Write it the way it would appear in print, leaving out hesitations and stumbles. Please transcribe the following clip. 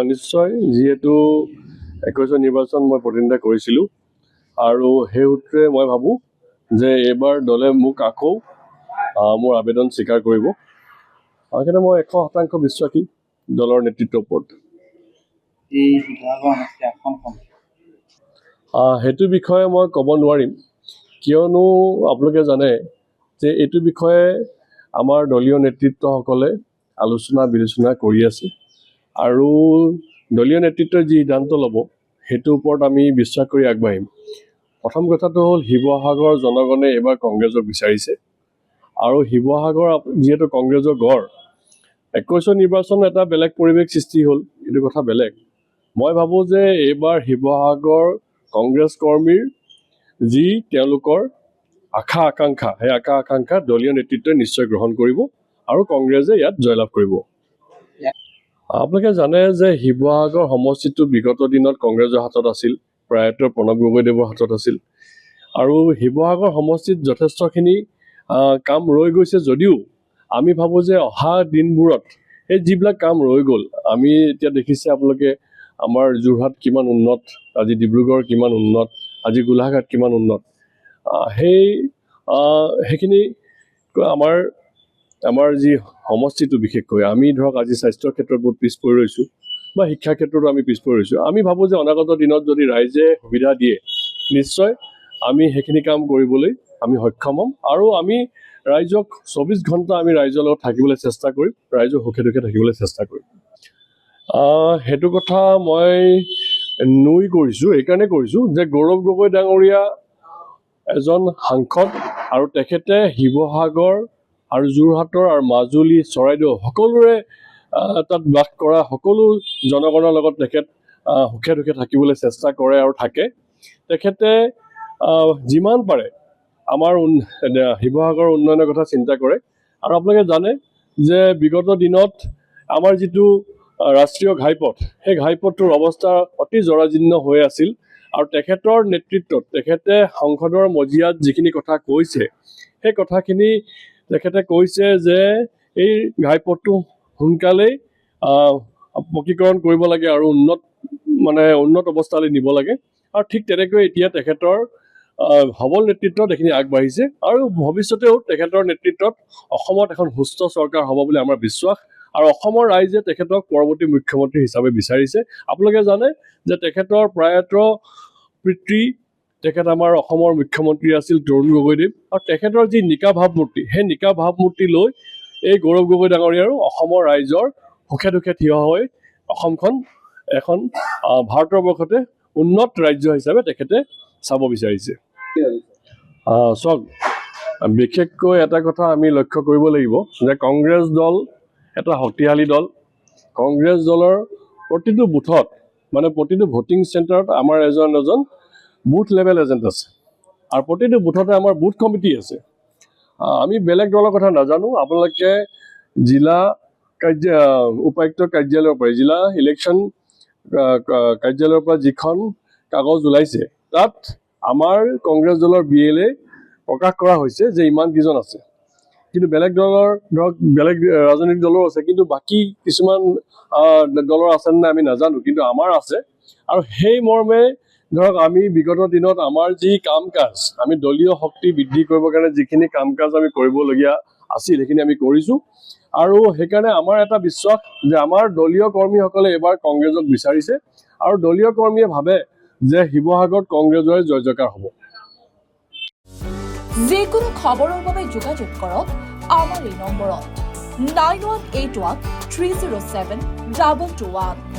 নিশ্চয় যিহেতু 21 নিৰ্বাচন মই প্ৰতিনিধিত্ব কৰিছিলোঁ আৰু সেই সূত্ৰে মই ভাবোঁ যে এইবাৰ দলে মোক আকৌ মোৰ আবেদন স্বীকাৰ কৰিব। সেইকাৰণে মই 100% বিশ্বাসী দলৰ নেতৃত্বৰ ওপৰত। সেইটো বিষয়ে মই ক'ব নোৱাৰিম, কিয়নো আপোনালোকে জানে যে এইটো বিষয়ে আমাৰ দলীয় নেতৃত্বসকলে আলোচনা বিলোচনা কৰি আছে আৰু দলীয় নেতৃত্বই যি সিদ্ধান্ত ল'ব সেইটোৰ ওপৰত আমি বিশ্বাস কৰি আগবাঢ়িম। প্ৰথম কথাটো হ'ল শিৱসাগৰ জনগণে এইবাৰ কংগ্ৰেছক বিচাৰিছে আৰু শিৱসাগৰ যিহেতু কংগ্ৰেছৰ গড়, 21 নিৰ্বাচন এটা বেলেগ পৰিৱেশ সৃষ্টি হ'ল, এইটো কথা বেলেগ। মই ভাবোঁ যে এইবাৰ শিৱসাগৰ কংগ্ৰেছ কৰ্মীৰ যি তেওঁলোকৰ আশা আকাংক্ষা, সেই আশা আকাংক্ষা দলীয় নেতৃত্বই নিশ্চয় গ্ৰহণ কৰিব আৰু কংগ্ৰেছে ইয়াত জয়লাভ কৰিব। আপোনালোকে জানে যে শিৱসাগৰ সমষ্টিটো বিগত দিনত কংগ্ৰেছৰ হাতত আছিল, প্ৰায়তো প্ৰণৱ গগৈদেৱৰ হাতত আছিল আৰু শিৱসাগৰ সমষ্টিত যথেষ্টখিনি কাম ৰৈ গৈছে যদিও আমি ভাবোঁ যে অহা দিনবোৰত এই যিবিলাক কাম ৰৈ গ'ল, আমি এতিয়া দেখিছে আপোনালোকে আমাৰ যোৰহাট কিমান উন্নত, আজি ডিব্ৰুগড় কিমান উন্নত, আজি গোলাঘাট কিমান উন্নত, সেইখিনি আমাৰ যি সমষ্টিটো বিশেষকৈ আমি ধৰক আজি স্বাস্থ্যৰ ক্ষেত্ৰত বহুত পিছ পৰি ৰৈছোঁ বা শিক্ষাৰ ক্ষেত্ৰতো আমি পিছ পৰি ৰৈছোঁ। আমি ভাবোঁ যে অনাগত দিনত যদি ৰাইজে সুবিধা দিয়ে নিশ্চয় আমি সেইখিনি কাম কৰিবলৈ আমি সক্ষম হ'ম আৰু আমি ৰাইজক 24 ঘণ্টা আমি ৰাইজৰ লগত থাকিবলৈ চেষ্টা কৰিম, ৰাইজৰ সুখে দুখে থাকিবলৈ চেষ্টা কৰিম। সেইটো কথা মই নুই কৰিছোঁ, এইকাৰণে কৰিছোঁ যে গৌৰৱ গগৈ ডাঙৰীয়া এজন সাংসদ আৰু তেখেতে শিৱসাগৰ আৰু যোৰহাটৰ আৰু মাজুলী চৰাইদেউ সকলোৰে তাত বাস কৰা সকলো জনগণৰ লগত তেখেত সুখে দুখে থাকিবলৈ চেষ্টা কৰে আৰু থাকে। তেখেতে যিমান পাৰে আমাৰ শিৱসাগৰৰ উন্নয়নৰ কথা চিন্তা কৰে আৰু আপোনালোকে জানে যে বিগত দিনত আমাৰ যিটো ৰাষ্ট্ৰীয় ঘাইপথ, সেই ঘাইপথটোৰ অৱস্থা অতি জৰাজীৰ্ণ হৈ আছিল আৰু তেখেতৰ নেতৃত্বত তেখেতে সংসদৰ মজিয়াত যিখিনি কথা কৈছে সেই কথাখিনি তেখেতে কৈছে যে এই ঘাইপথটো সোনকালেই পকীকৰণ কৰিব লাগে আৰু উন্নত অৱস্থালৈ নিব লাগে আৰু ঠিক তেনেকৈ এতিয়া তেখেতৰ সবল নেতৃত্বত এইখিনি আগবাঢ়িছে আৰু ভৱিষ্যতেও তেখেতৰ নেতৃত্বত অসমত এখন সুস্থ চৰকাৰ হ'ব বুলি আমাৰ বিশ্বাস আৰু অসমৰ ৰাইজে তেখেতক পৰৱৰ্তী মুখ্যমন্ত্ৰী হিচাপে বিচাৰিছে। আপোনালোকে জানে যে তেখেতৰ প্ৰয়াত পিতৃ তেখেত আমাৰ অসমৰ মুখ্যমন্ত্ৰী আছিল তৰুণ গগৈদেৱ আৰু তেখেতৰ যি নিকা ভাৱমূৰ্তি, সেই নিকা ভাৱমূৰ্তি লৈ এই গৌৰৱ গগৈ ডাঙৰীয়াৰো অসমৰ ৰাইজৰ সুখে দুখে থিয় হৈ অসমখন এখন ভাৰতৰ বৰ্ষতে উন্নত ৰাজ্য হিচাপে তেখেতে চাব বিচাৰিছে। চাওক, বিশেষকৈ এটা কথা আমি লক্ষ্য কৰিব লাগিব যে কংগ্ৰেছ দল এটা শক্তিশালী দল। কংগ্ৰেছ দলৰ প্ৰতিটো বুথত প্ৰতিটো ভোটিং চেণ্টাৰত আমাৰ এজন বুথ লেভেল এজেণ্ট আছে আৰু প্ৰতিটো বুথতে আমাৰ বুথ কমিটি আছে। আমি বেলেগ দলৰ কথা নাজানো, আপোনালোকে জিলা উপায়ুক্ত কাৰ্যালয়ৰ পৰা, জিলা ইলেকশ্যন কাৰ্যালয়ৰ পৰা যিখন কাগজ ওলাইছে তাত আমাৰ কংগ্ৰেছ দলৰ BLA প্ৰকাশ কৰা হৈছে যে ইমান কেইজন আছে, কিন্তু বেলেগ দলৰ ধৰক বেলেগ ৰাজনৈতিক দলৰো আছে, কিন্তু বাকী কিছুমান দলৰ আছে নে আমি নাজানো, কিন্তু আমাৰ আছে। আৰু সেই মৰ্মে ধৰক আমি বিগত দিনত আমাৰ যি কাম কাজ, আমি দলীয় শক্তি বৃদ্ধি কৰিবৰ কাৰণে যিখিনি কাম কাজ আমি কৰিবলগীয়া আছিল সেইখিনি আমি কৰিছোঁ আৰু সেইকাৰণে আমাৰ এটা বিশ্বাস যে আমাৰ দলীয় কৰ্মীসকলে এইবাৰ কংগ্ৰেছক বিচাৰিছে আৰু দলীয় কৰ্মীয়ে ভাবে যে শিৱসাগৰত কংগ্ৰেছৰে জয় জয়কাৰ হ'ব। যিকোনো খবৰৰ বাবে যোগাযোগ কৰক আমাৰ এই নম্বৰত 9181 307 2221।